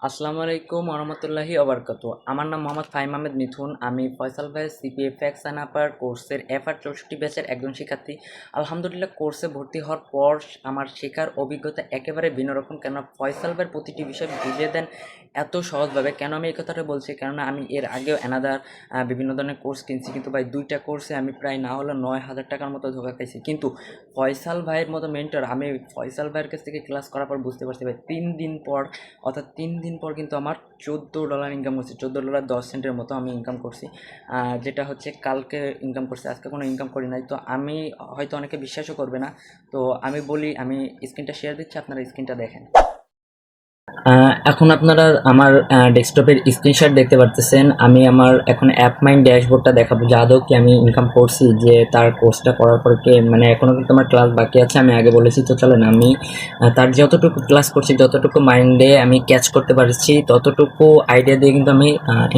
আসসালামু আলাইকুম ওরহমতুল্লাহি ওবরকাতু। আমার নাম মোহাম্মদ ফাহিম আহমেদ মিথুন। আমি ফয়সাল ভাইয়ের সিপিএ ফ্যাক্স অ্যান্ড আপার কোর্সের FR 64 ব্যাচের একজন শিক্ষার্থী। আলহামদুলিল্লাহ, কোর্সে ভর্তি হওয়ার পর আমার শেখার অভিজ্ঞতা একেবারে ভিন্ন রকম। কেন ফয়সাল ভাইয়ের প্রতিটি বিষয় বুঝিয়ে দেন এত সহজভাবে। কেন আমি এই কথাটা বলছি, কেননা আমি এর আগেও বিভিন্ন ধরনের কোর্স কিনছি, কিন্তু ভাই দুইটা কোর্সে আমি প্রায় না হলে 9,000 টাকার মতো ধোকা খাইছি। কিন্তু ফয়সাল ভাইয়ের মতো মেন্টর, আমি ফয়সাল ভাইয়ের কাছ থেকে ক্লাস করার পর বুঝতে পারছি ভাই 3 দিন পর, অর্থাৎ 3 দিন পর কিন্তু আমার $14 ইনকাম করছি। $14.10 মতো আমি ইনকাম করছি, যেটা হচ্ছে কালকে ইনকাম করছি, আজকে কোনো ইনকাম করি নাই। তো আমি হয়তো অনেকে বিশ্বাসও করবে না, তো আমি বলি, আমি স্ক্রিনটা শেয়ার দিচ্ছি, আপনারা স্ক্রিনটা দেখেন। এখন আপনারা আমার ডেস্কটপের স্ক্রিনশট দেখতে পারতেছেন। আমি আমার এখন অ্যাপ মাইন্ড ড্যাশবোর্ডটা দেখাবো যে আদৌ কি আমি ইনকাম করছি, যে তার কোর্সটা করার পর কে মানে এখনও কিন্তু আমার ক্লাস বাকি আছে, আমি আগে বলেছি তো চলেন। আমি তার যতটুকু ক্লাস করছি, যতটুকু মাইন্ডে আমি ক্যাচ করতে পারছি, ততটুকু আইডিয়া দিয়ে কিন্তু আমি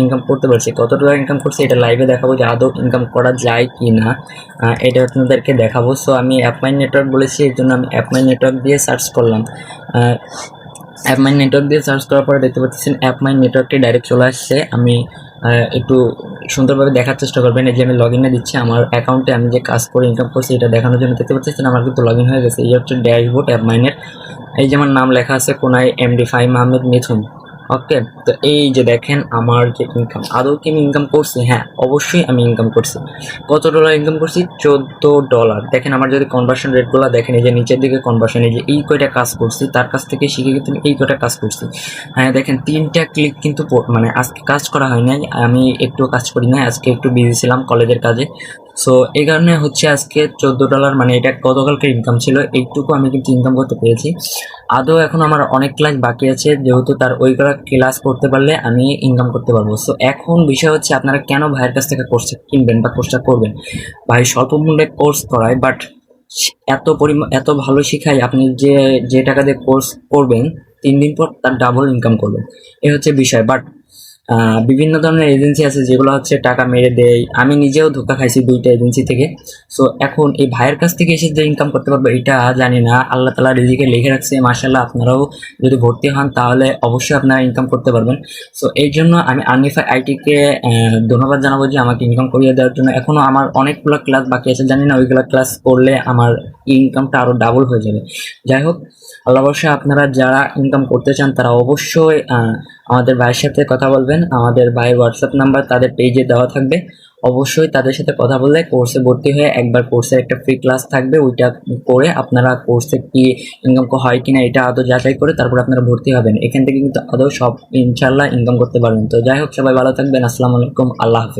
ইনকাম করতে পারছি। কতটুকু ইনকাম করছি এটা লাইভে দেখাবো, যে আদৌ ইনকাম করা যায় কি না এটা আপনাদেরকে দেখাবো। সো আমি অ্যাপ মাইন্ড নেটওয়ার্ক বলেছি, এর জন্য আমি অ্যাপ মাইন্ড নেটওয়ার্ক দিয়ে সার্চ করলাম। অ্যাপ মাইন্ড নেটওয়ার্ক দিয়ে সার্চ করার পরে দেখতে পাচ্ছেন অ্যাপ মাইন্ড নেটওয়ার্কটি ডাইরেক্ট চলে আসছে। আমি একটু সুন্দরভাবে দেখার চেষ্টা করবেন। এই যে আমি লগ ইনে দিচ্ছি আমার অ্যাকাউন্টে, আমি যে কাজ করে ইনকাম করছি এটা দেখানোর জন্য। দেখতে পাচ্ছেন আমার কিন্তু লগ ইন হয়ে গেছে। এই হচ্ছে ড্যাশবোর্ড অ্যাপ মাইন্ডের। এই যে আমার নাম লেখা আছে কোনায় MD ফাহিম আহমেদ মিথুন। ওকে, তো এই যে দেখেন আমার যে ইনকাম, আদৌ কি আমি ইনকাম করছি? হ্যাঁ, অবশ্যই আমি ইনকাম করছি। কত ডলার ইনকাম করছি? $14। দেখেন আমার যদি কনভার্সন রেটগুলো দেখেন, এই যে নিচের দিকে কনভার্সন, এই যে এই কয়টা কাজ করছি তার কাছ থেকে শিখে কিন্তু এই কয়টা কাজ করছি। হ্যাঁ দেখেন 3টা ক্লিক কিন্তু মানে আজকে কাজ করা হয় নাই, আমি একটু কাজ করি না, আজকে একটু বিজি ছিলাম কলেজের কাজে। সো এই কারণে হচ্ছে আজকে $14, মানে এটা গতকালকে ইনকাম ছিল, এইটুকু আমি কিন্তু ইনকাম করতে পেরেছি। আদৌ এখন আমার অনেক ক্লাস বাকি আছে, যেহেতু তার ওইগুলো ক্লাস করতে পারলে আমি ইনকাম করতে পারবো। সো এখন বিষয় হচ্ছে আপনারা কেন ভাইয়ের কাছ থেকে কোর্স কিনবেন বা কোর্সটা করবেন। ভাই স্বল্প মূল্যে কোর্স করায়, বাট এত ভালো শিখায়, আপনি যে টাকা দিয়ে কোর্স করবেন 3 দিন পর তার ডাবল ইনকাম করবেন, এ হচ্ছে বিষয়। বাট বিভিন্ন ধরনের এজেন্সি আছে যেগুলো হচ্ছে টাকা মেরে দেয়। আমি নিজেও ধোকা খাইছি 2টা এজেন্সি থেকে। সো এখন এই ভাইয়ের কাছ থেকে এসে যে ইনকাম করতে পারবো এটা জানি না, আল্লাহ তাআলা রিজিকে লিখে রাখছে। মাশাআল্লাহ, আপনারাও যদি ভর্তি হন তাহলে অবশ্যই আপনারা ইনকাম করতে পারবেন। সো এই জন্য আমি আর্নিফাই আইটিকে ধন্যবাদ জানাবো যে আমাকে ইনকাম করিয়ে দেওয়ার জন্য। এখনও আমার অনেকগুলো ক্লাস বাকি আছে, জানি না ওইগুলো ক্লাস করলে আমার ইনকামটা আরও ডাবল হয়ে যাবে। যাই হোক, আল্লাহ ভরসা, আপনারা যারা ইনকাম করতে চান তারা অবশ্যই আমাদের ভাইয়ের সাথে কথা বলবেন। আমাদের ভাইয়ের হোয়াটসঅ্যাপ নাম্বার তাদের পেজে দেওয়া থাকবে। অবশ্যই তাদের সাথে কথা বললে কোর্সে ভর্তি হয়ে একবার কোর্সের একটা ফ্রি ক্লাস থাকবে, ওইটা করে আপনারা কোর্সে কি ইনকাম হয় কিনা এটা আদৌ যাচাই করে তারপর আপনারা ভর্তি হবেন। এখান থেকে কিন্তু আদৌ সব ইনশাল্লাহ ইনকাম করতে পারবেন। তো যাই হোক, সবাই ভালো থাকবেন। আসসালামু আলাইকুম, আল্লাহ হাফেজ।